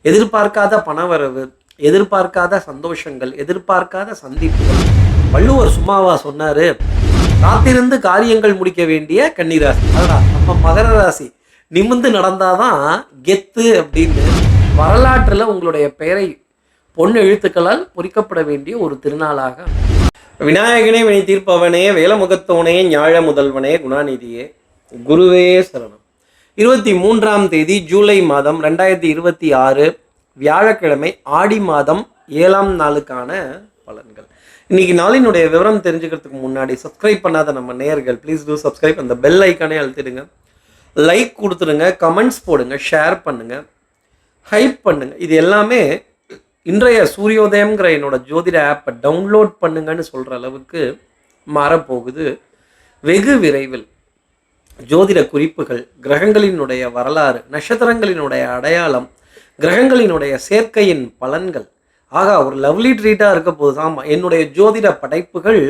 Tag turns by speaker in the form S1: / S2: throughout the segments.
S1: எதிர்பார்க்காத பணவரவு, எதிர்பார்க்காத சந்தோஷங்கள், எதிர்பார்க்காத சந்திப்புகள். வள்ளுவர் சும்மாவா சொன்னாரு, காத்திருந்து காரியங்கள் முடிக்க வேண்டிய கன்னிராசி. அதடா நம்ம மகர ராசி நிமிந்து நடந்தாதான் கெத்து அப்படின்னு வரலாற்றில் உங்களுடைய பெயரை பொன் எழுத்துக்களால் பொறிக்கப்பட வேண்டிய ஒரு திருநாளாக. விநாயகனே வினை தீர்ப்பவனே, வேலமுகத்தோனே, ஞாழ முதல்வனே, குணாநிதியே, குருவே சரணம். 23ஆம் தேதி ஜூலை மாதம் 2026 வியாழக்கிழமை, ஆடி மாதம் 7ஆம் நாளுக்கான பலன்கள். இன்னைக்கு நாளினுடைய விவரம் தெரிஞ்சுக்கிறதுக்கு முன்னாடி சப்ஸ்கிரைப் பண்ணாத நம்ம நேயர்கள் ப்ளீஸ் டூ சப்ஸ்கிரைப். அந்த பெல் ஐக்கானே அழுத்திடுங்க, லைக் கொடுத்துடுங்க, கமெண்ட்ஸ் போடுங்க, ஷேர் பண்ணுங்க, ஹைப் பண்ணுங்க. இது எல்லாமே இன்றைய சூரியோதயம்ங்கிற என்னோட ஜோதிட ஆப்பை டவுன்லோட் பண்ணுங்கன்னு சொல்கிற அளவுக்கு மாறப்போகுது வெகு விரைவில். ஜோதிட குறிப்புகள், கிரகங்களினுடைய வரலாறு, நட்சத்திரங்களினுடைய அடையாளம், கிரகங்களினுடைய சேர்க்கையின் பலன்கள், ஆகா ஒரு லவ்லி ட்ரீட்டாக இருக்க போகுது. ஆமாம், என்னுடைய ஜோதிட படைப்புகள்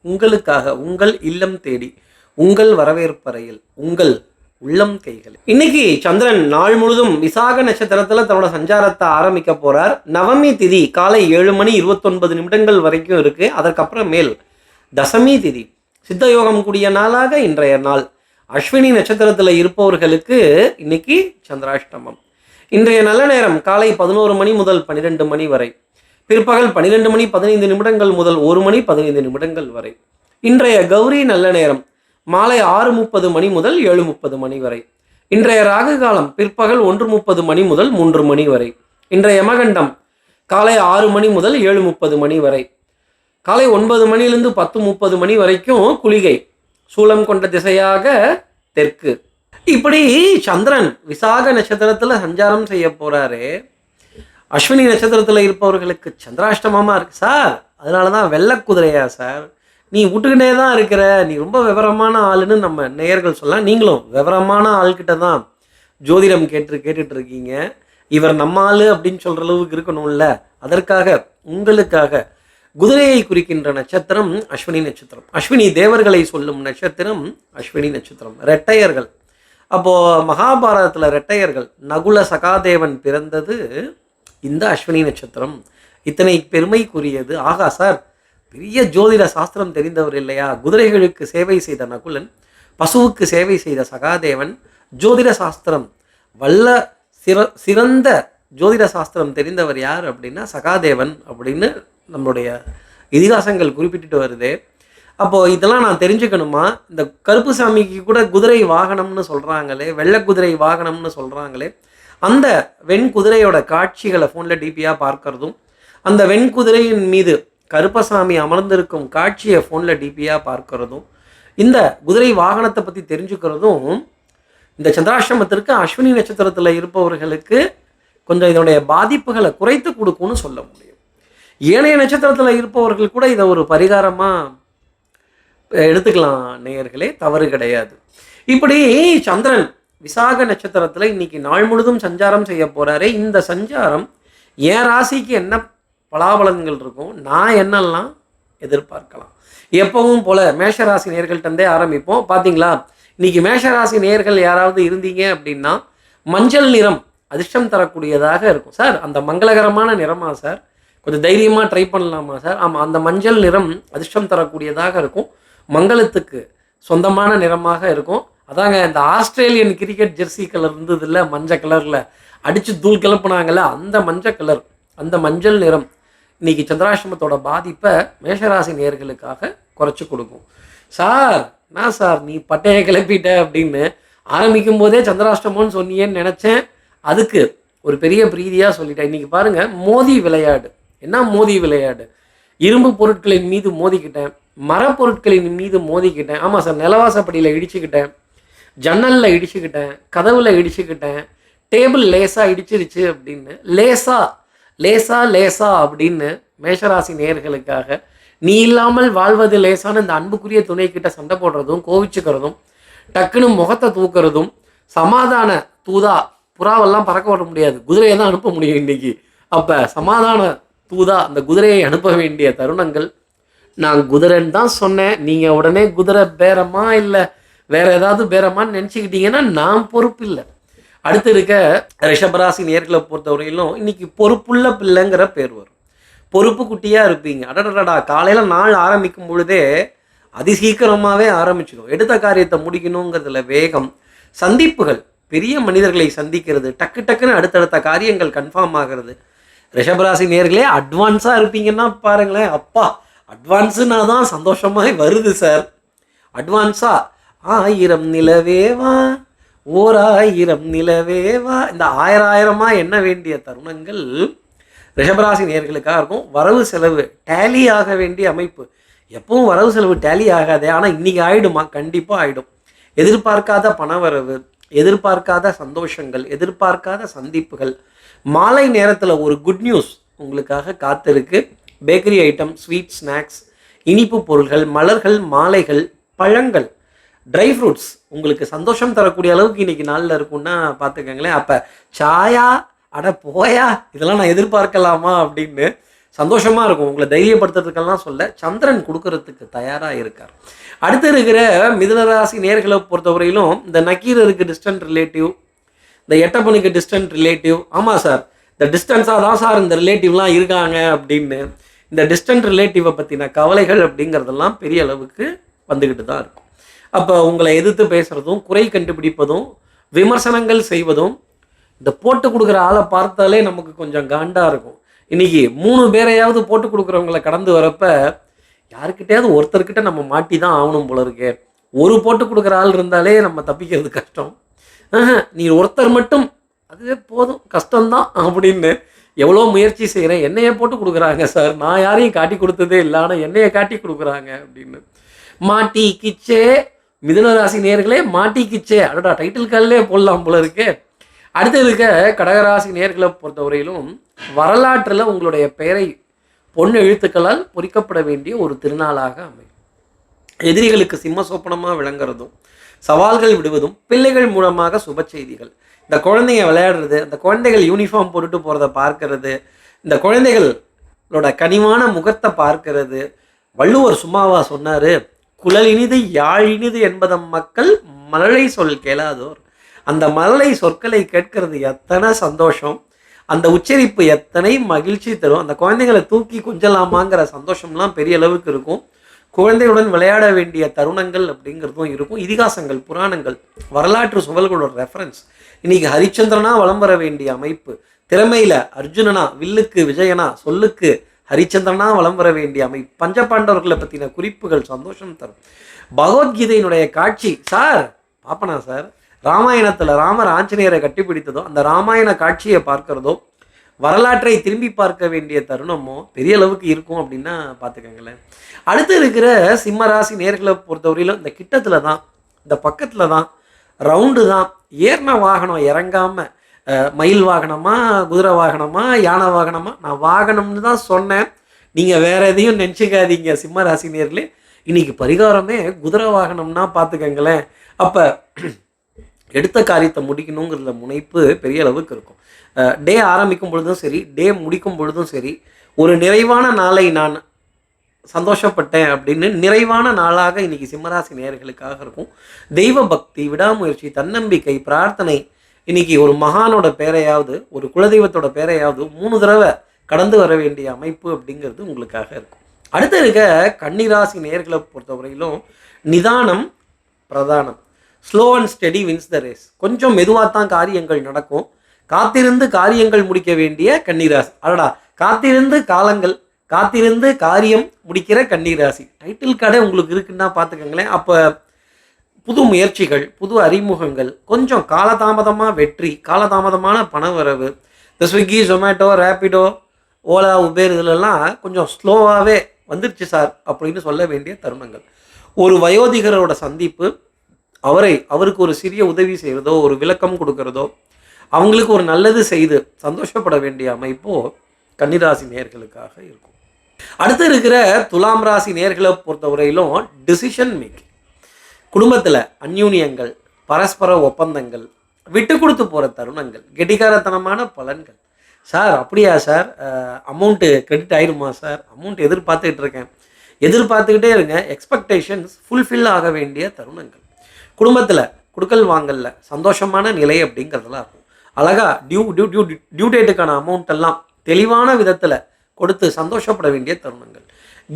S1: உங்களுக்காக, உங்கள் இல்லம் தேடி, உங்கள் வரவேற்பறையில், உங்கள் உள்ளம் கைகள். இன்னைக்கு சந்திரன் நாள் முழுதும் விசாக நட்சத்திரத்தில் தன்னோட சஞ்சாரத்தை ஆரம்பிக்க போறார். நவமி திதி காலை 7:29 வரைக்கும் இருக்கு. அதற்கப்புறம் மேல் தசமி திதி, சித்த யோகம் கூடிய நாளாக இன்றைய நாள். அஸ்வினி நட்சத்திரத்தில் இருப்பவர்களுக்கு இன்னைக்கு சந்திராஷ்டமம். இன்றைய நல்ல நேரம் காலை 11 மணி முதல் 12 மணி வரை, பிற்பகல் 12:15 முதல் 1:15 வரை. இன்றைய கௌரி நல்ல நேரம் மாலை 6:30 மணி முதல் 7:30 மணி வரை. இன்றைய ராகு காலம் பிற்பகல் 1:30 முதல் 3 வரை. இன்றைய யமகண்டம் காலை 6 மணி முதல் 7:30 வரை. காலை 9 மணிலிருந்து 10:30 வரைக்கும் குளிகை. சூலம் கொண்ட திசையாக தெற்கு. இப்படி சந்திரன் விசாக நட்சத்திரத்தில் சஞ்சாரம் செய்ய போறாரு. அஸ்வினி நட்சத்திரத்தில் இருப்பவர்களுக்கு சந்திராஷ்டமமா இருக்கு சார். அதனால தான் வெள்ளை குதிரையா சார், நீ விட்டுக்கிட்டே தான் இருக்கிற, நீ ரொம்ப விவரமான ஆளுன்னு நம்ம நேயர்கள் சொல்லலாம். நீங்களும் விவரமான ஆள்கிட்ட தான் ஜோதிடம் கேட்டுட்டு இருக்கீங்க. இவர் நம்ம ஆளு அப்படின்னு சொல்ற அளவுக்கு இருக்கணும்ல. அதற்காக உங்களுக்காக குதிரையை குறிக்கின்ற நட்சத்திரம் அஸ்வினி நட்சத்திரம். அஸ்வினி தேவர்களை சொல்லும் நட்சத்திரம் அஸ்வினி நட்சத்திரம். ரெட்டையர்கள். அப்போ மகாபாரதத்தில் ரெட்டையர்கள் நகுல சகாதேவன் பிறந்தது இந்த அஸ்வினி நட்சத்திரம். இத்தனை பெருமைக்குரியது. ஆகா சார், பெரிய ஜோதிட சாஸ்திரம் தெரிந்தவர் இல்லையா? குதிரைகளுக்கு சேவை செய்த நகுலன், பசுவுக்கு சேவை செய்த சகாதேவன், ஜோதிட சாஸ்திரம் வல்ல சிறந்த ஜோதிட சாஸ்திரம் தெரிந்தவர் யார் அப்படின்னா சகாதேவன் அப்படின்னு நம்மளுடைய இதிகாசங்கள் குறிப்பிட்டு வருது. அப்போது இதெல்லாம் நான் தெரிஞ்சுக்கணுமா? இந்த கருப்பு சாமிக்கு கூட குதிரை வாகனம்னு சொல்கிறாங்களே, வெள்ளை குதிரை வாகனம்னு சொல்கிறாங்களே, அந்த வெண்குதிரையோட காட்சிகளை ஃபோனில் டிபியாக பார்க்கறதும், அந்த வெண்குதிரையின் மீது கருப்பசாமி அமர்ந்திருக்கும் காட்சியை ஃபோனில் டிபியாக பார்க்கறதும், இந்த குதிரை வாகனத்தை பற்றி தெரிஞ்சுக்கிறதும் இந்த சந்திராஷ்டமத்திற்கு அஸ்வினி நட்சத்திரத்தில் இருப்பவர்களுக்கு கொஞ்சம் இதனுடைய பாதிப்புகளை குறைத்து கொடுக்கும்னு சொல்ல முடியும். ஏனைய நட்சத்திரத்தில் இருப்பவர்கள் கூட இதை ஒரு பரிகாரமாக எடுத்துக்கலாம் நேயர்களே, தவறு கிடையாது. இப்படி சந்திரன் விசாக நட்சத்திரத்தில் இன்னைக்கு நாள் முழுதும் சஞ்சாரம் செய்ய போறாரு. இந்த சஞ்சாரம் என் ராசிக்கு என்ன பலாபலன்கள் இருக்கும், நான் என்னெல்லாம் எதிர்பார்க்கலாம், எப்பவும் போல மேஷராசி நேயர்கள்ட்டே ஆரம்பிப்போம். பார்த்தீங்களா, இன்னைக்கு மேஷராசி நேயர்கள் யாராவது இருந்தீங்க அப்படின்னா மஞ்சள் நிறம் அதிர்ஷ்டம் தரக்கூடியதாக இருக்கும். சார் அந்த மங்களகரமான நிறமா சார், கொஞ்சம் தைரியமாக ட்ரை பண்ணலாமா சார்? ஆமாம், அந்த மஞ்சள் நிறம் அதிர்ஷ்டம் தரக்கூடியதாக இருக்கும், மங்களத்துக்கு சொந்தமான நிறமாக இருக்கும். அதாங்க இந்த ஆஸ்திரேலியன் கிரிக்கெட் ஜெர்சி கலர் இருந்தது இல்லை, மஞ்சள் கலரில் அடித்து தூள் கிளப்புனாங்கல்ல, அந்த மஞ்சள் கலர், அந்த மஞ்சள் நிறம் இன்னைக்கு சந்திராஷ்டமத்தோட பாதிப்பை மேஷராசி நேயர்களுக்காக குறைச்சி கொடுக்கும். சார் நான் சார் நீ பட்டையை கிளப்பிட்ட அப்படின்னு ஆரம்பிக்கும் போதே சந்திராஷ்டமம்னு சொன்னியேன்னு நினச்சேன். அதுக்கு ஒரு பெரிய பிரீதியாக சொல்லிட்டேன். இன்றைக்கி பாருங்கள், மோதி விளையாடு. என்ன மோதி விளையாடு? இரும்பு பொருட்களின் மீது மோதிக்கிட்டேன், மரப்பொருட்களின் மீது மோதிக்கிட்டேன். ஆமாம் சார், நிலவாசப்படியில் இடிச்சுக்கிட்டேன், ஜன்னலில் இடிச்சுக்கிட்டேன், கதவுல இடிச்சுக்கிட்டேன், டேபிள் லேசாக இடிச்சிருச்சு அப்படின்னு லேசா லேசா லேசா அப்படின்னு மேஷராசி நேயர்களுக்காக நீ இல்லாமல் வாழ்வது லேசான இந்த அன்புக்குரிய துணைக்கிட்ட சண்டை போடுறதும், கோவிச்சுக்கிறதும், டக்குன்னு முகத்தை தூக்குறதும், சமாதான தூதா புறாவெல்லாம் பறக்க விட முடியாது, குதிரையை தான் அனுப்ப முடியும் இன்னைக்கு. அப்போ சமாதான தூதா அந்த குதிரையை அனுப்ப வேண்டிய தருணங்கள். நான் குதிரைன்னு தான் சொன்னேன், நீங்கள் உடனே குதிரை பேரமா இல்லை வேற ஏதாவது பேரமான்னு நினச்சிக்கிட்டீங்கன்னா நான் பொறுப்பு இல்லை. அடுத்து இருக்க ரிஷபராசி நேர்களை பொறுத்தவரையிலும் இன்னைக்கு பொறுப்புள்ள பிள்ளைங்கிற பேர் வரும். பொறுப்பு குட்டியாக இருப்பீங்க. அடடடா, காலையில் நாள் ஆரம்பிக்கும் பொழுதே அதிசீக்கிரமாகவே ஆரம்பிச்சிடும். எடுத்த காரியத்தை முடிக்கணுங்கிறதுல வேகம், சந்திப்புகள், பெரிய மனிதர்களை சந்திக்கிறது, டக்கு டக்குன்னு அடுத்தடுத்த காரியங்கள் கன்ஃபார்ம் ஆகிறது. ரிஷபராசி நேர்களே அட்வான்ஸாக இருப்பீங்கன்னா பாருங்களேன், அப்பா அட்வான்ஸுனா தான் சந்தோஷமாக வருது சார். அட்வான்ஸாக 1000 நிலவேவா 1000 நிலவேவா, இந்த 1000 எண்ண வேண்டிய தருணங்கள் ரிஷபராசி நேர்களுக்காக இருக்கும். வரவு செலவு டேலி ஆக வேண்டிய அமைப்பு. எப்பவும் வரவு செலவு டேலி ஆகாதே, ஆனால் இன்றைக்கி ஆகிடுமா? கண்டிப்பாக ஆகிடும். எதிர்பார்க்காத பணவரவு, எதிர்பார்க்காத சந்தோஷங்கள், எதிர்பார்க்காத சந்திப்புகள். மாலை நேரத்தில் ஒரு குட் நியூஸ் உங்களுக்காக காத்திருக்கு. பேக்கரி ஐட்டம், ஸ்வீட் ஸ்நாக்ஸ், இனிப்பு பொருள்கள், மலர்கள், மாலைகள், பழங்கள், ட்ரை ஃப்ரூட்ஸ் உங்களுக்கு சந்தோஷம் தரக்கூடிய அளவுக்கு இன்றைக்கி நாளில் இருக்குன்னா பார்த்துக்கங்களேன். அப்போ சாயா அட போயா இதெல்லாம் நான் எதிர்பார்க்கலாமா அப்படின்னு சந்தோஷமாக இருக்கும். உங்களை தைரியப்படுத்துறதுக்கெல்லாம் சொல்ல சந்திரன் கொடுக்கறதுக்கு தயாராக இருக்கார். அடுத்து இருக்கிற மிதுனராசி நேர்களை பொறுத்தவரையிலும் இந்த நக்கீரருக்கு டிஸ்டன்ட் ரிலேட்டிவ், இந்த எட்டப்பனுக்கு டிஸ்டன்ட் ரிலேட்டிவ். ஆமாம் சார், இந்த டிஸ்டன்ஸாக தான் சார் இந்த ரிலேட்டிவ்லாம் இருக்காங்க அப்படின்னு இந்த டிஸ்டன்ட் ரிலேட்டிவை பற்றின கவலைகள் அப்படிங்கிறதெல்லாம் பெரிய அளவுக்கு வந்துக்கிட்டு தான் இருக்கும். அப்போ உங்களை எதிர்த்து பேசுகிறதும், குறை கண்டுபிடிப்பதும், விமர்சனங்கள் செய்வதும், இந்த போட்டு கொடுக்குற ஆளை பார்த்தாலே நமக்கு கொஞ்சம் காண்டாக இருக்கும். இன்றைக்கி 3 பேரையாவது போட்டு கொடுக்குறவங்கள கடந்து வரப்ப யாருக்கிட்டையாவது ஒருத்தர்கிட்ட நம்ம மாட்டி தான் ஆகணும் போல இருக்கே. ஒரு போட்டு கொடுக்குற ஆள் இருந்தாலே நம்ம தப்பிக்கிறது கஷ்டம். நீ ஒருத்தர் மட்டும் அதுவே போதும், கஷ்டம்தான் அப்படின்னு எவ்வளோ முயற்சி செய்கிறேன். என்னையை போட்டு கொடுக்குறாங்க சார், நான் யாரையும் காட்டி கொடுத்ததே இல்லை, ஆனால் என்னையை காட்டி கொடுக்குறாங்க அப்படின்னு மாட்டிக்கிச்சே. மிதுனராசி நேர்களே மாட்டிக்கிச்சே, அடடா டைட்டில் காலிலே போடலாம் போல இருக்கே. அடுத்து இருக்க கடகராசி நேர்களை பொறுத்தவரையிலும் வரலாற்றில் உங்களுடைய பெயரை பொன் எழுத்துக்களால் பொறிக்கப்பட வேண்டிய ஒரு திருநாளாக அமையும். எதிரிகளுக்கு சிம்ம சொப்பனமாக விளங்குறதும், சவால்கள் விடுவதும், பிள்ளைகள் மூலமாக சுப செய்திகள், இந்த குழந்தைங்க விளையாடுறது, அந்த குழந்தைகள் யூனிஃபார்ம் போட்டுட்டு போகிறத பார்க்கறது, இந்த குழந்தைகளோட கனிவான முகத்தை பார்க்கறது. வள்ளுவர் சும்மாவா சொன்னார், குழல் இனிது யாழ் இனிது என்பதம் மக்கள் மழலை சொல் கேளாதோர். அந்த மழலை சொற்களை கேட்கறது எத்தனை சந்தோஷம், அந்த உச்சரிப்பு எத்தனை மகிழ்ச்சி தரும். அந்த குழந்தைகளை தூக்கி கொஞ்சலாமாங்கிற சந்தோஷம்லாம் பெரிய அளவுக்கு இருக்கும். குழந்தையுடன் விளையாட வேண்டிய தருணங்கள் அப்படிங்கிறதும் இருக்கும். இதிகாசங்கள், புராணங்கள், வரலாற்று சுவல்களோட ரெஃபரன்ஸ். இன்னைக்கு ஹரிச்சந்திரனா வலம் வர வேண்டிய அமைப்பு. திறமையில அர்ஜுனனா, வில்லுக்கு விஜயனா, சொல்லுக்கு ஹரிச்சந்திரனா வலம் வர வேண்டிய அமைப்பு. பஞ்சபாண்டவர்களை பற்றின குறிப்புகள் சந்தோஷம் தரும். பகவத்கீதையினுடைய காட்சி சார் பாப்பனா சார், ராமாயணத்தில் ராமர் ஆஞ்சநேயரை கட்டிப்பிடித்ததோ அந்த ராமாயண காட்சியை பார்க்கிறதோ, வரலாற்றை திரும்பி பார்க்க வேண்டிய தருணமோ பெரிய அளவுக்கு இருக்கும் அப்படின்னா பார்த்துக்கங்களேன். அடுத்து இருக்கிற சிம்மராசி நேர்களை பொறுத்தவரையிலும் இந்த கிட்டத்தில் தான், இந்த பக்கத்தில் தான், ரவுண்டு தான். ஏறின வாகனம் இறங்காமல், மயில் வாகனமா, குதிரை வாகனமா, யானை வாகனமா, நான் வாகனம்னு தான் சொன்னேன், நீங்கள் வேற எதையும் நினச்சிக்காதீங்க சிம்மராசி நேர்களே. இன்னைக்கு பரிகாரமே குதிரை வாகனம்னா பார்த்துக்கங்களேன். அப்போ எடுத்த காரியத்தை முடிக்கணுங்கிறத முனைப்பு பெரிய அளவுக்கு இருக்கும். டே ஆரம்பிக்கும் பொழுதும் சரி, டே முடிக்கும் பொழுதும் சரி, ஒரு நிறைவான நாளை நான் சந்தோஷப்பட்டேன் அப்படின்னு நிறைவான நாளாக இன்னைக்கு சிம்மராசி நேயர்களுக்காக இருக்கும். தெய்வ பக்தி, விடாமுயற்சி, தன்னம்பிக்கை, பிரார்த்தனை. இன்னைக்கு ஒரு மகானோட பேரையாவது, ஒரு குலதெய்வத்தோட பேரையாவது 3 தடவை கடந்து வர வேண்டிய அமைப்பு அப்படிங்கிறது உங்களுக்காக இருக்கும். அடுத்து இருக்க கன்னிராசி நேயர்களை பொறுத்தவரையிலும் நிதானம் பிரதானம். Slow and steady wins the race. கொஞ்சம் மெதுவாக தான் காரியங்கள் நடக்கும். காத்திருந்து காரியங்கள் முடிக்க வேண்டிய கன்னிராசி. அடடா, காத்திருந்து காலங்கள், காத்திருந்து காரியம் முடிக்கிற கன்னிராசி. டைட்டில் கார்டே உங்களுக்கு இருக்குன்னா பார்த்துக்கங்களேன். அப்போ புது முயற்சிகள், புது அறிமுகங்கள், கொஞ்சம் காலதாமதமாக வெற்றி, காலதாமதமான பணவரவு. இந்த ஸ்விக்கி, ஜொமேட்டோ, ரேப்பிடோ, ஓலா, உபேர் இதிலெல்லாம் கொஞ்சம் ஸ்லோவாகவே வந்துருச்சு சார் அப்படின்னு சொல்ல வேண்டிய தருணங்கள். ஒரு வயோதிகரோட சந்திப்பு, அவருக்கு ஒரு சிறிய உதவி செய்கிறதோ, ஒரு விளக்கம் கொடுக்கறதோ, அவங்களுக்கு ஒரு நல்லது செய்து சந்தோஷப்பட வேண்டிய அமைப்போ கன்னிராசி நேயர்களுக்காக இருக்கும். அடுத்து இருக்கிற துலாம் ராசி நேயர்களை பொறுத்தவரையிலும் டிசிஷன் மேக்கிங், குடும்பத்தில் அந்யூன்யங்கள், பரஸ்பர ஒப்பந்தங்கள், விட்டு கொடுத்து போகிற தருணங்கள், கெட்டிக்காரத்தனமான பலன்கள். சார் அப்படியா சார், அமௌண்ட்டு கிரெடிட் ஆயிடுமா சார், அமௌண்ட் எதிர்பார்த்துக்கிட்டே இருங்க. எக்ஸ்பெக்டேஷன்ஸ் ஃபுல்ஃபில் ஆக வேண்டிய தருணங்கள். குடும்பத்தில் கொடுக்கல் வாங்கல்ல சந்தோஷமான நிலை அப்படிங்கிறதெல்லாம் இருக்கும். அழகாக டியூ டேட்டுக்கான அமௌண்ட் எல்லாம் தெளிவான விதத்தில் கொடுத்து சந்தோஷப்பட வேண்டிய தருணங்கள்.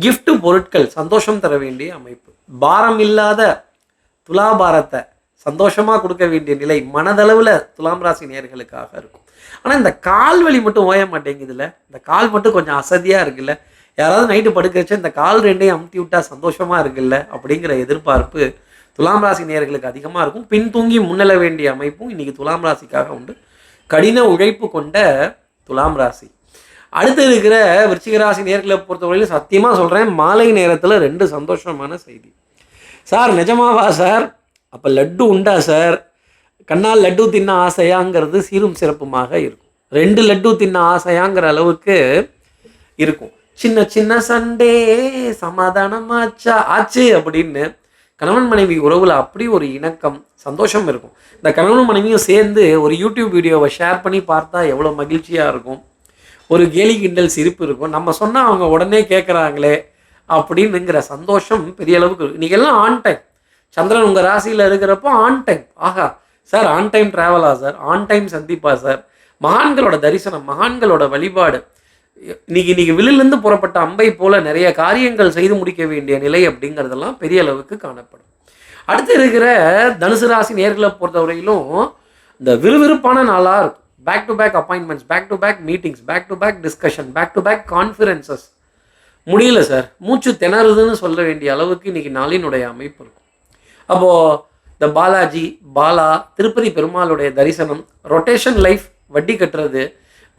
S1: gift பொருட்கள் சந்தோஷம் தர வேண்டிய அமைப்பு. பாரம் இல்லாத துலாபாரத்தை சந்தோஷமாக கொடுக்க வேண்டிய நிலை மனதளவில் துலாம் ராசி நேயர்களுக்காக இருக்கும். ஆனால் இந்த கால் வலி மட்டும் ஓய மாட்டேங்குதுல்ல, இந்த கால் மட்டும் கொஞ்சம் அசதியாக இருக்குல்ல, யாராவது நைட்டு படுக்கிறச்ச இந்த கால் ரெண்டையும் அமுத்தி விட்டா சந்தோஷமாக இருக்குல்ல அப்படிங்கிற எதிர்பார்ப்பு துலாம் ராசி நேயர்களுக்கு அதிகமாக இருக்கும். பின்தூங்கி முன்னெழ வேண்டிய அமைப்பும் இன்றைக்கி துலாம் ராசிக்காக உண்டு. கடின உழைப்பு கொண்ட துலாம் ராசி. அடுத்து இருக்கிற விருச்சிக ராசி நேயர்களை பொறுத்தவரையிலும் சத்தியமாக சொல்கிறேன், மாலை நேரத்தில் 2 சந்தோஷமான செய்தி. சார் நிஜமாவா சார்? அப்போ லட்டு உண்டா சார்? கண்ணால் லட்டு தின்ன ஆசையாங்கிறது சீரும் சிறப்புமாக இருக்கும். 2 லட்டு தின்ன ஆசையாங்கிற அளவுக்கு இருக்கும். சின்ன சின்ன சண்டே சமாதானமாச்சா ஆச்சு அப்படின்னு கணவன் மனைவி உறவில் அப்படி ஒரு இணக்கம் சந்தோஷம் இருக்கும். இந்த கணவன் மனைவியும் சேர்ந்து ஒரு யூடியூப் வீடியோவை ஷேர் பண்ணி பார்த்தா எவ்வளோ மகிழ்ச்சியாக இருக்கும். ஒரு கேலி கிண்டல் சிரிப்பு இருக்கும். நம்ம சொன்னால் அவங்க உடனே கேட்குறாங்களே அப்படின்னுங்கிற சந்தோஷம் பெரிய அளவுக்கு இருக்கும். இன்றைக்கெல்லாம் ஆன் டைம். சந்திரன் உங்கள் ராசியில் இருக்கிறப்போ ஆன் டைம். ஆஹா சார், ஆன் டைம் ட்ராவலா சார், ஆன் டைம் சந்திப்பா சார், மகான்களோட தரிசனம், மகான்களோட வழிபாடு. இன்னைக்கு வில்லிலிருந்து புறப்பட்ட அம்பை போல நிறைய காரியங்கள் செய்து முடிக்க வேண்டிய நிலை அப்படிங்கிறதெல்லாம் பெரிய அளவுக்கு காணப்படும். அடுத்து இருக்கிற தனுசு ராசி நேர்களை பொறுத்தவரையிலும் இந்த விறுவிறுப்பான நாளாக இருக்கும். Back to back appointments, back to back meetings, back to back discussion, back to back conferences. முடியல சார், மூச்சு திணறுதுன்னு சொல்ல வேண்டிய அளவுக்கு இன்னைக்கு நாளினுடைய அமைப்பு இருக்கும். அப்போது இந்த பாலாஜி, பாலா, திருப்பதி பெருமாளுடைய தரிசனம், ரொட்டேஷன் லைஃப், வட்டி கட்டுறது,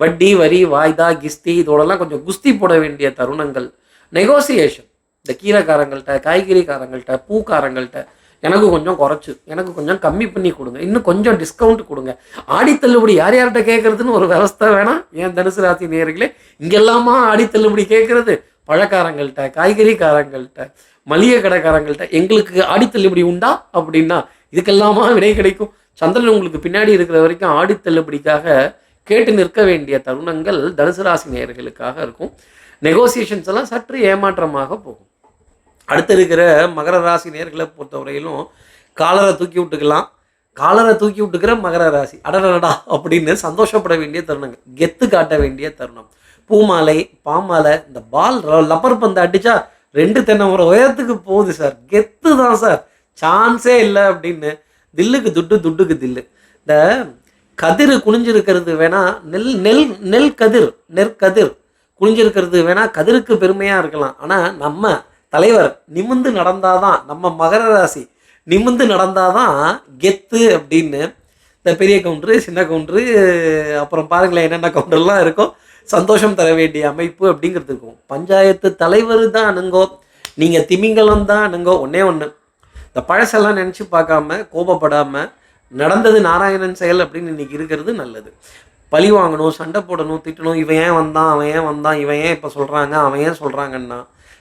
S1: வட்டி வரி வாய்தா கிஸ்தி, இதோடலாம் கொஞ்சம் குஸ்தி போட வேண்டிய தருணங்கள். நெகோசியேஷன், இந்த கீரைக்காரங்கள்ட்ட, காய்கறிக்காரங்கள்ட்ட, பூக்காரங்கள்ட்ட எனக்கு கொஞ்சம் குறைச்சி, எனக்கு கொஞ்சம் கம்மி பண்ணி கொடுங்க, இன்னும் கொஞ்சம் டிஸ்கவுண்ட் கொடுங்க, ஆடி தள்ளுபடி யார் யார்கிட்ட கேட்குறதுன்னு ஒரு விவஸ்தை வேணாம். ஏன் தனுசு ராசி நேயர்களே, இங்கெல்லாமா ஆடி தள்ளுபடி கேட்குறது? பழக்காரங்கள்ட்ட, காய்கறிக்காரங்கள்ட்ட, மளிகை கடைக்காரங்கள்ட்ட எங்களுக்கு ஆடி தள்ளுபடி உண்டா அப்படின்னா இதுக்கெல்லாமா விடை கிடைக்கும். சந்திரன் உங்களுக்கு பின்னாடி இருக்கிற வரைக்கும் ஆடி தள்ளுபடிக்காக கேட்டு நிற்க வேண்டிய தருணங்கள் தனுசு ராசி நேயர்களுக்காக இருக்கும். நெகோசியேஷன்ஸ் எல்லாம் சற்று ஏமாற்றமாக போகும். அடுத்து இருக்கிற மகர ராசி நேயர்களை பொறுத்தவரையிலும் காலரை தூக்கி விட்டுக்கலாம். காலரை தூக்கி விட்டுக்கிற மகர ராசி அடடடா அப்படின்னு சந்தோஷப்பட வேண்டிய தருணங்கள், கெத்து காட்ட வேண்டிய தருணம். பூமாலை, பாமாலை, இந்த பால் லப்பர் பந்து அடித்தா 2 தென்னை ஒரு உயரத்துக்கு போகுது சார், கெத்து தான் சார், சான்ஸே இல்லை அப்படின்னு. தில்லுக்கு துட்டு, துட்டுக்கு தில்லு. இந்த கதிர் குனிஞ்சிருக்கிறது வேணா, நெற்கதிர் குனிஞ்சிருக்கிறது வேணா கதிருக்கு பெருமையாக இருக்கலாம். ஆனால் நம்ம தலைவர் நிமிந்து நடந்தாதான், நம்ம மகர ராசி நிமிந்து நடந்தாதான் கெத்து அப்படின்னு. இந்த பெரிய கவுண்டரு, சின்ன கவுண்டரு, அப்புறம் பாருங்களேன் என்னென்ன கவுண்டர்லாம் இருக்கும், சந்தோஷம் தர வேண்டிய அமைப்பு அப்படிங்கிறது இருக்கும். பஞ்சாயத்து தலைவர் தான் அணுங்கோ, நீங்கள் திமிங்கலம் தான் அணுங்கோ. ஒன்றே ஒன்று, இந்த பழசெல்லாம் நினச்சி பார்க்காம கோபப்படாமல் நடந்தது நாராயணன் செயல் அப்படின்னு இன்றைக்கி இருக்கிறது நல்லது. பழி வாங்கணும், சண்டை போடணும், திட்டணும், இவன் ஏன் வந்தான், அவன் ஏன் வந்தான், இவன் ஏன் இப்போ சொல்கிறாங்க, அவன் ஏன் சொல்கிறாங்கன்னா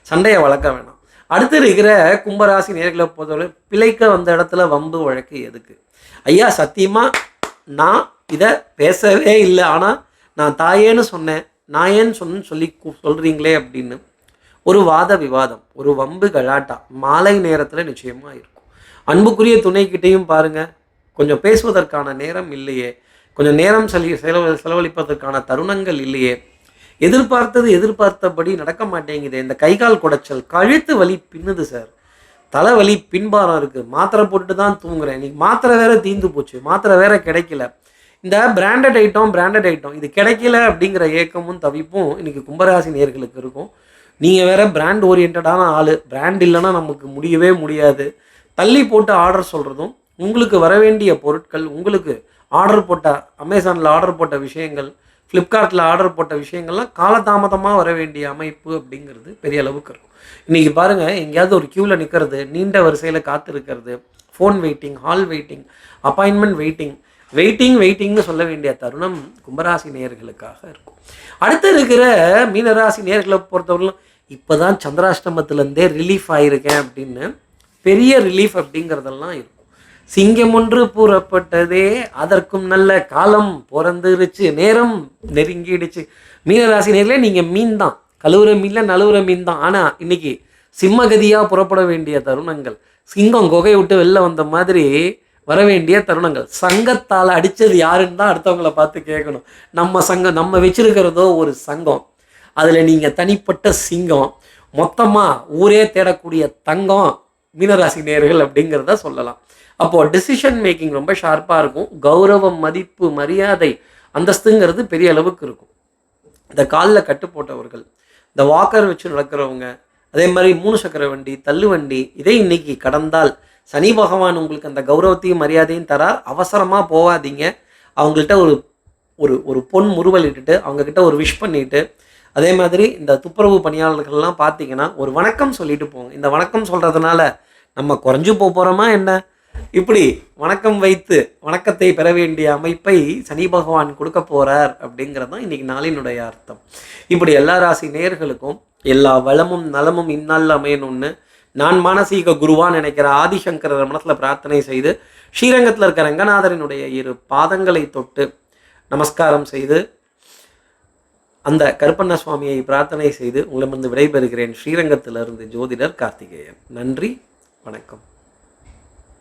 S1: சண்டையை வளர்க்க வேணாம். அடுத்து இருக்கிற கும்பராசி நேர்களை பொறுத்தவரை பிழைக்க வந்த இடத்துல வம்பு வழக்கு எதுக்கு? ஐயா சத்தியமாக நான் இதை பேசவே இல்லை, ஆனால் நான் தாயேன்னு சொன்னேன், நான் ஏன்னு சொல்கிறீங்களே அப்படின்னு ஒரு வாத விவாதம், ஒரு வம்பு கலாட்டா மாலை நேரத்தில் நிச்சயமாக இருக்கும். அன்புக்குரிய துணைக்கிட்டையும் பாருங்கள், கொஞ்சம் பேசுவதற்கான நேரம் இல்லையே, கொஞ்சம் நேரம் செலவழிப்பதற்கான தருணங்கள் இல்லையே, எதிர்பார்த்தபடி நடக்க மாட்டேங்குது, இந்த கைகால் குடைச்சல், கழுத்து வலி பின்னுது சார், தலைவலி, பின்பாரம் இருக்குது, மாத்திரை போட்டுட்டு தான் தூங்குறேன், இன்னைக்கு மாத்திரை வேற தீந்து போச்சு, மாத்திரை வேற கிடைக்கல, இந்த பிராண்டட் ஐட்டம் இது கிடைக்கல அப்படிங்கிற ஏக்கமும் தவிப்பும் இன்னைக்கு கும்பராசி நேயர்களுக்கு இருக்கும். நீங்கள் வேற பிராண்ட் ஓரியன்டான ஆள், பிராண்ட் இல்லைன்னா நமக்கு முடியவே முடியாது. தள்ளி போட்டு ஆர்டர் சொல்கிறதும், உங்களுக்கு வர வேண்டிய பொருட்கள், உங்களுக்கு ஆர்டர் போட்ட அமேசானில் ஆர்டர் போட்ட விஷயங்கள், ஃப்ளிப்கார்ட்டில் ஆர்டர் போட்ட விஷயங்கள்லாம் காலதாமதமாக வர வேண்டிய அமைப்பு அப்படிங்கிறது பெரிய அளவுக்கு இருக்கும். இன்றைக்கி பாருங்கள், எங்கேயாவது ஒரு க்யூவில் நிற்கிறது, நீண்ட வரிசையில் காத்திருக்கிறது, phone waiting, hall waiting, appointment வெயிட்டிங்னு சொல்ல வேண்டிய தருணம் கும்பராசி நேயர்களுக்காக இருக்கும். அடுத்து இருக்கிற மீனராசி நேயர்களை பொறுத்தவரையிலும் இப்போ தான் சந்திராஷ்டமத்துலேருந்தே ரிலீஃப் ஆகியிருக்கேன் அப்படின்னு பெரிய ரிலீஃப் அப்படிங்கிறதெல்லாம் இருக்கும். சிங்கம் ஒன்று புறப்பட்டதே, அதற்கும் நல்ல காலம் பிறந்துருச்சு, நேரம் நெருங்கிடுச்சு. மீனராசி நேர்களே, நீங்கள் மீன் தான், கழுவுற மீனில் நழுவுற மீன் தான். ஆனால் இன்னைக்கு சிம்மகதியாக புறப்பட வேண்டிய தருணங்கள். சிங்கம் குகையை விட்டு வெளில வந்த மாதிரி வர வேண்டிய தருணங்கள். சங்கத்தால் அடித்தது யாருன்னு தான் அடுத்தவங்களை பார்த்து கேட்கணும். நம்ம சங்கம், நம்ம வச்சிருக்கிறதோ ஒரு சங்கம், அதில் நீங்கள் தனிப்பட்ட சிங்கம், மொத்தமாக ஊரே தேடக்கூடிய தங்கம் மீனராசி நேயர்கள் அப்படிங்கிறத சொல்லலாம். அப்போது டிசிஷன் மேக்கிங் ரொம்ப ஷார்ப்பாக இருக்கும். கௌரவம், மதிப்பு, மரியாதை, அந்தஸ்துங்கிறது பெரிய அளவுக்கு இருக்கும். இந்த காலில் கட்டு போட்டவர்கள், இந்த வாக்கர் வச்சு நடக்கிறவங்க, அதே மாதிரி 3 சக்கர வண்டி, தள்ளு வண்டி, இதை இன்னைக்கு கடந்தால் சனி பகவான் உங்களுக்கு அந்த கௌரவத்தையும் மரியாதையும் தரார். அவசரமாக போகாதீங்க. அவங்கள்ட்ட ஒரு ஒரு ஒரு பொன் முறுவல் இட்டுட்டு அவங்கக்கிட்ட ஒரு விஷ் பண்ணிவிட்டு, அதே மாதிரி இந்த துப்புரவு பணியாளர்கள்லாம் பார்த்தீங்கன்னா ஒரு வணக்கம் சொல்லிட்டு போங்க. இந்த வணக்கம் சொல்கிறதுனால நம்ம குறைஞ்சு போகிறோமா என்ன? இப்படி வணக்கம் வைத்து வணக்கத்தை பெற வேண்டிய அமைப்பை சனி பகவான் கொடுக்க போகிறார் அப்படிங்கிறது தான் இன்றைக்கி நாளினுடைய அர்த்தம். இப்படி எல்லா ராசி நேயர்களுக்கும் எல்லா வளமும் நலமும் இந்நாளில் அமையணும்னு நான் மானசீக குருவான்னு நினைக்கிற ஆதிசங்கரர் மனசில் பிரார்த்தனை செய்து, ஸ்ரீரங்கத்தில் இருக்கிற ரங்கநாதரினுடைய 2 பாதங்களை தொட்டு நமஸ்காரம் செய்து, அந்த கருப்பண்ண சுவாமியை பிரார்த்தனை செய்து உங்களிடமிருந்து விடைபெறுகிறேன். ஸ்ரீரங்கத்திலிருந்து ஜோதிடர் கார்த்திகேயன். நன்றி, வணக்கம்.